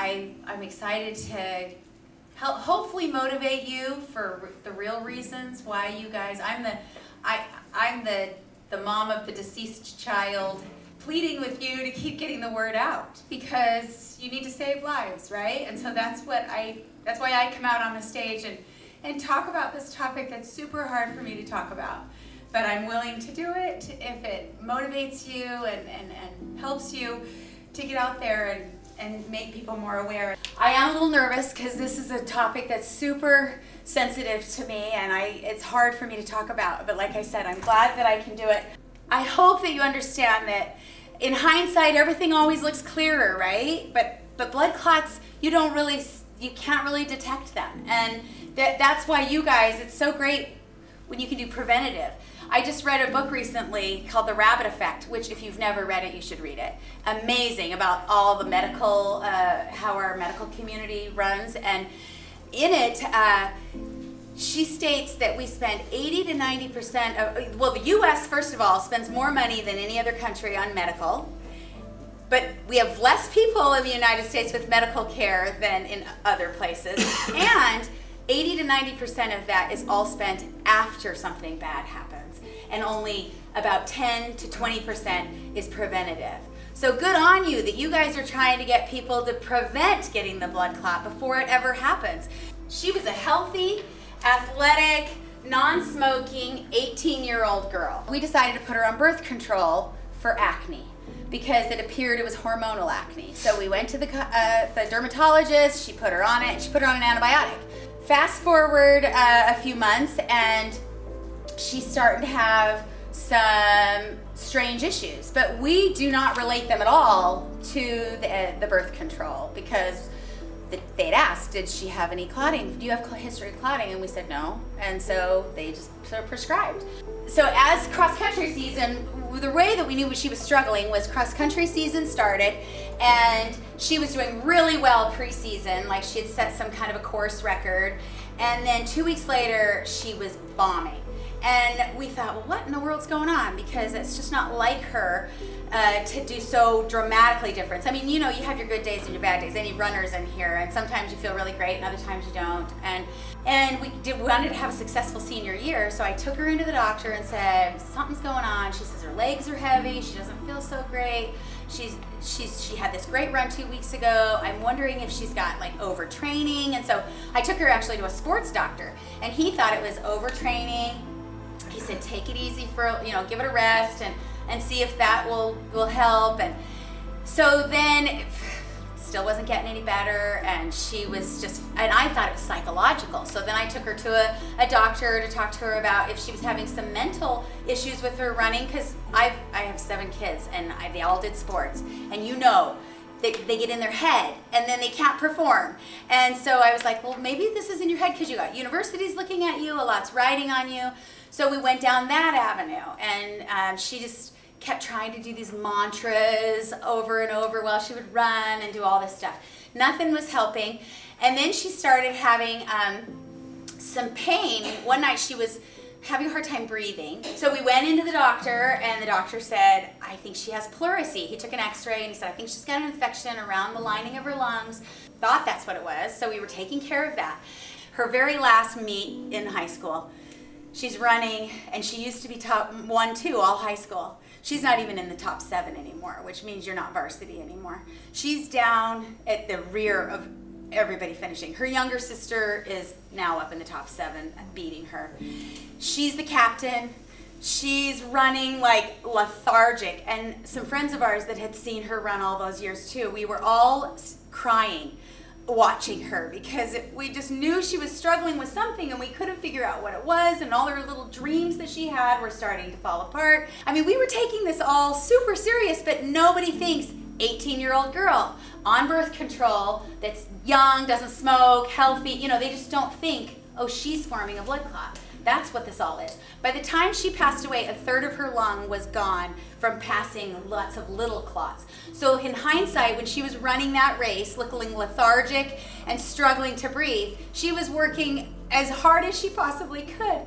I'm excited to help, hopefully motivate you for the real reasons why you guys, I'm the mom of the deceased child pleading with you to keep getting the word out because you need to save lives, right? And so that's why I come out on the stage and talk about this topic that's super hard for me to talk about. But I'm willing to do it if it motivates you and helps you to get out there and make people more aware. I am a little nervous because this is a topic that's super sensitive to me and it's hard for me to talk about. But like I said, I'm glad that I can do it. I hope that you understand that in hindsight, everything always looks clearer, right? But blood clots, you can't really detect them. And that's why you guys, it's so great when you can do preventative. I just read a book recently called The Rabbit Effect, which if you've never read it, you should read it. Amazing about all the medical, how our medical community runs. And in it, she states that we spend 80 to 90% of, well, the US, first of all, spends more money than any other country on medical. But we have less people in the United States with medical care than in other places. And 80 to 90% of that is all spent after something bad happens. And only about 10 to 20% is preventative. So good on you that you guys are trying to get people to prevent getting the blood clot before it ever happens. She was a healthy, athletic, non-smoking 18-year-old girl. We decided to put her on birth control for acne because it appeared it was hormonal acne. So we went to the dermatologist, she put her on it, and she put her on an antibiotic. Fast forward a few months and she's starting to have some strange issues, but we do not relate them at all to the birth control because they'd asked, did she have any clotting? Do you have history of clotting? And we said no, and so they just sort of prescribed. So as cross-country season, the way that we knew she was struggling was cross-country season started, and she was doing really well pre-season, like she had set some kind of a course record, and then 2 weeks later, she was bombing. And we thought, well, what in the world's going on? Because it's just not like her to do so dramatically different. I mean, you know, you have your good days and your bad days. Any runners in here, and sometimes you feel really great, and other times you don't. And we wanted to have a successful senior year, so I took her into the doctor and said, something's going on. She says her legs are heavy. She doesn't feel so great. She had this great run 2 weeks ago. I'm wondering if she's got like overtraining. And so I took her actually to a sports doctor, and he thought it was overtraining. He said, take it easy for, give it a rest and see if that will help. And so then it still wasn't getting any better, and she was and I thought it was psychological. So then I took her to a doctor to talk to her about if she was having some mental issues with her running, because I have 7 kids and they all did sports, and they get in their head and then they can't perform. And so I was like, well, maybe this is in your head because you got universities looking at you, a lot's riding on you. So we went down that avenue, and she just kept trying to do these mantras over and over while she would run and do all this stuff. Nothing was helping. And then she started having some pain. One night she was having a hard time breathing. So we went into the doctor, and the doctor said, I think she has pleurisy. He took an x-ray and he said, I think she's got an infection around the lining of her lungs. Thought that's what it was. So we were taking care of that. Her very last meet in high school, she's running, and she used to be top 1, 2 all high school. She's not even in the top 7 anymore, which means you're not varsity anymore. She's down at the rear of everybody finishing. Her younger sister is now up in the top 7, beating her. She's the captain. She's running like lethargic. And some friends of ours that had seen her run all those years too, we were all crying watching her because we just knew she was struggling with something, and we couldn't figure out what it was, and all her little dreams that she had were starting to fall apart. I mean, we were taking this all super serious, but nobody thinks 18-year-old girl on birth control that's young, doesn't smoke, healthy, they just don't think, oh, she's forming a blood clot. That's what this all is. By the time she passed away, a third of her lung was gone from passing lots of little clots. So in hindsight, when she was running that race, looking lethargic and struggling to breathe, she was working as hard as she possibly could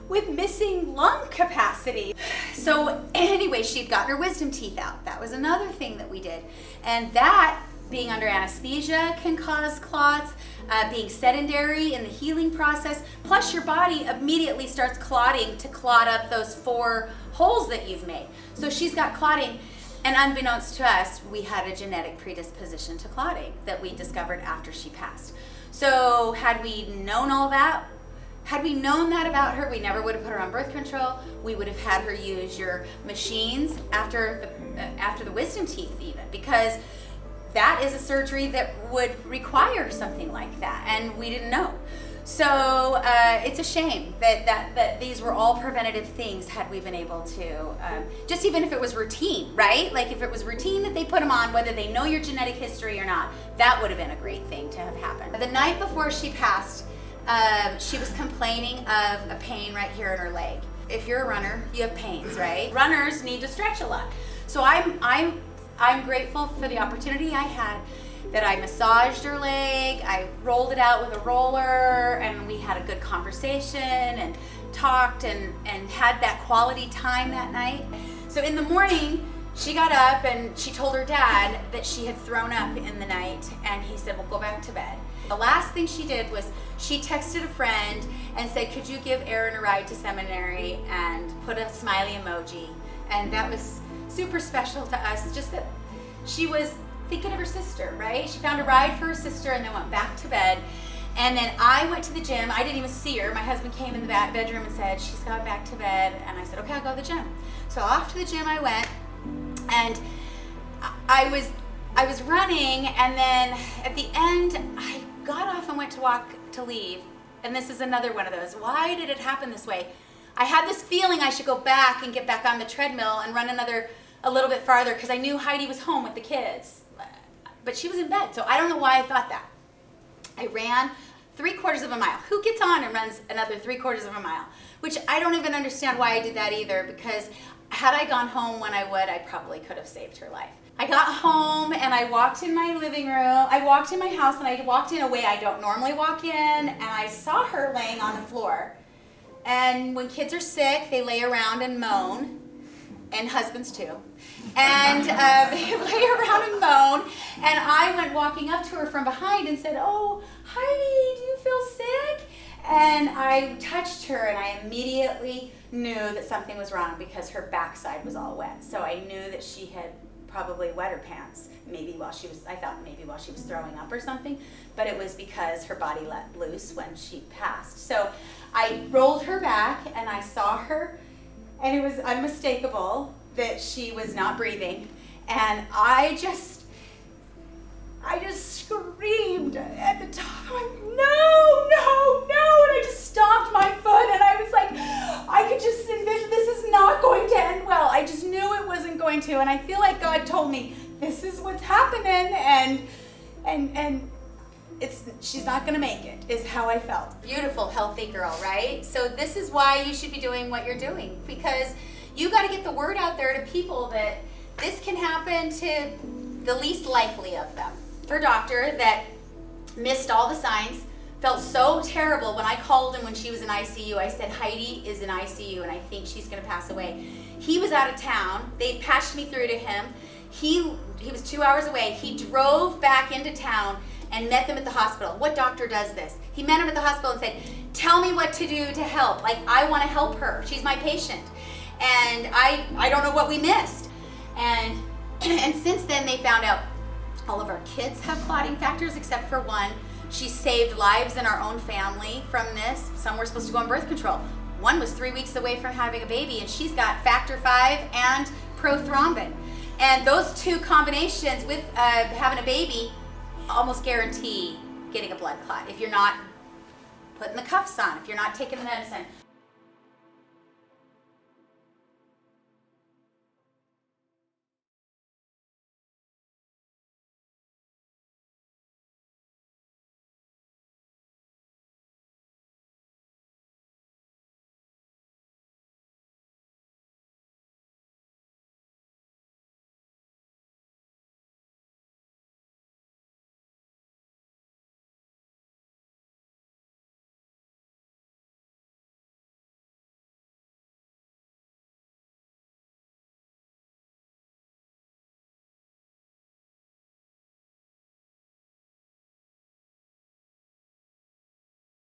with missing lung capacity. So anyway, she'd gotten her wisdom teeth out. That was another thing that we did. And that being under anesthesia can cause clots, being sedentary in the healing process, plus your body immediately starts clotting to clot up those 4 holes that you've made. So she's got clotting, and unbeknownst to us, we had a genetic predisposition to clotting that we discovered after she passed. So had we known all that, had we known that about her, we never would have put her on birth control. We would have had her use your machines after the wisdom teeth even, because that is a surgery that would require something like that, and we didn't know. So it's a shame that these were all preventative things had we been able to, just even if it was routine, right? Like if it was routine that they put them on, whether they know your genetic history or not, that would have been a great thing to have happened. The night before she passed, she was complaining of a pain right here in her leg. If you're a runner, you have pains, right? Runners need to stretch a lot. So I'm grateful for the opportunity I had, that I massaged her leg, I rolled it out with a roller, and we had a good conversation and talked and had that quality time that night. So in the morning, she got up and she told her dad that she had thrown up in the night, and he said, well, go back to bed. The last thing she did was she texted a friend and said, could you give Erin a ride to seminary, and put a smiley emoji. And that was super special to us, just that she was thinking of her sister, right? She found a ride for her sister and then went back to bed. And then I went to the gym. I didn't even see her. My husband came in the bedroom and said, she's gone back to bed. And I said, okay, I'll go to the gym. So off to the gym I went, and I was running, and then at the end, I got off and went to walk to leave. And this is another one of those. Why did it happen this way? I had this feeling I should go back and get back on the treadmill and run a little bit farther, because I knew Heidi was home with the kids. But she was in bed, so I don't know why I thought that. I ran 3/4 of a mile. Who gets on and runs another 3/4 of a mile? Which I don't even understand why I did that either, because had I gone home when I would, I probably could have saved her life. I got home and I walked in my living room. I walked in my house, and I walked in a way I don't normally walk in, and I saw her laying on the floor. And when kids are sick, they lay around and moan, and husbands too. And they lay around and moan, and I went walking up to her from behind and said, oh, Heidi, do you feel sick? And I touched her, and I immediately knew that something was wrong, because her backside was all wet. So I knew that she had probably wet her pants, I thought maybe while she was throwing up or something, but it was because her body let loose when she passed. So I rolled her back, and I saw her, and it was unmistakable that she was not breathing, and I just screamed at the top, like, no, no, no, and I just stomped my foot, and I was like, I could just envision this is not going to end well. I just knew it wasn't going to, and I feel like God told me, this is what's happening, and she's not gonna make it, is how I felt. Beautiful, healthy girl, right? So this is why you should be doing what you're doing, because you gotta get the word out there to people that this can happen to the least likely of them. Her doctor that missed all the signs felt so terrible when I called him when she was in ICU. I said, Heidi is in ICU, and I think she's gonna pass away. He was out of town. They patched me through to him. He was 2 hours away. He drove back into town and met them at the hospital. What doctor does this? He met him at the hospital and said, tell me what to do to help. Like, I want to help her. She's my patient. And I don't know what we missed. And since then, they found out all of our kids have clotting factors except for one. She saved lives in our own family from this. Some were supposed to go on birth control. One was 3 weeks away from having a baby, and she's got factor V and prothrombin. And those two combinations with having a baby almost guarantee getting a blood clot if you're not putting the cuffs on, if you're not taking the medicine.